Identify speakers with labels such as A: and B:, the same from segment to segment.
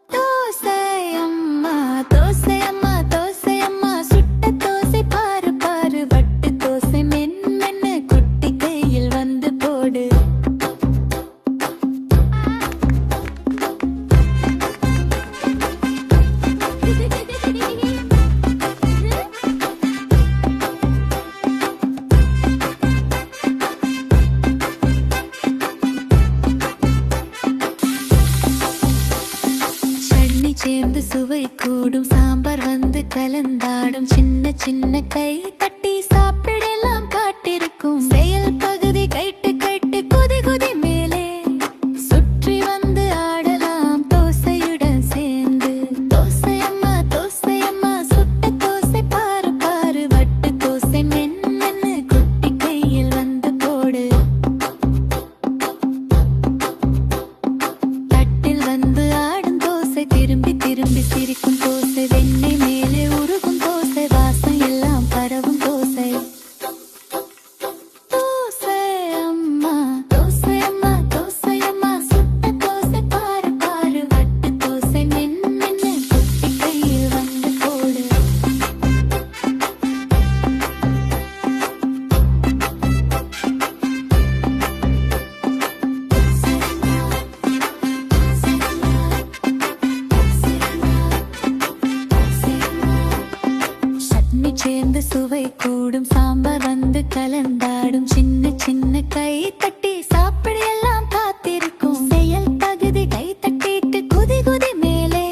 A: தோசை அம்மா தோசை அம்மா தோசை அம்மா சுட்ட தோசை பாரு பாரு வட்டு தோசை மென்னு குட்டி கையில் வந்து போடு. சேர்ந்து சுவை கூடும் சாம்பார் வந்து கலந்தாடும் சின்ன சின்ன கை தட்டி சாப்பிடலாம் காட்டிருக்கும் செயல் பகுதி கைட்டு கைட்டு குதி குதி மேலே சுற்றி வந்து ஆடலாம் தோசையுடன் சேர்ந்து. தோசை அம்மா சுட்ட தோசை பாரு பாரு வட்டு தோசை மென்னு குட்டி கையில் வந்து போடு. தட்டில் வந்து ஆடும் தோசை திரும்பி திரும்பி சிரிக்கும் தோசை வெண்ணெய் மேலே உருகும் தோசை வாசம் எல்லாம் பரவும் தோசை. தோசை அம்மா தோசை அம்மா தோசை அம்மா சுட்ட தோசை பாரு பாரு வட்டு தோசை மென்னு குட்டி கையில் வந்து போடு. சட்னி சேர்ந்து சுவை கூடும் சாம்பார் வந்து கலந்தாடும் சின்ன சின்ன கை தட்டி சாப்பிட எல்லாம் காத்திருக்கும் செயல் பகுதி கை தட்டிட்டு குதி குதி மேலே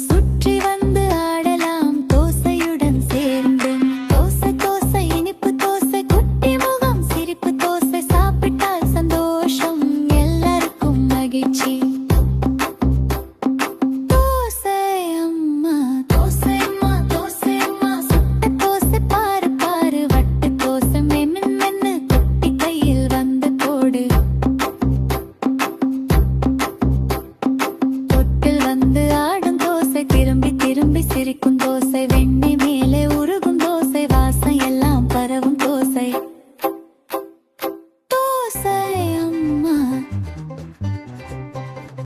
A: சுற்றி வந்து ஆடலாம் தோசையுடன் சேர்ந்து. தோசை தோசை இனிப்பு தோசை குட்டி முகம் சிரிப்பு தோசை சாப்பிட்டால் சந்தோஷம் எல்லாருக்கும் மகிழ்ச்சி.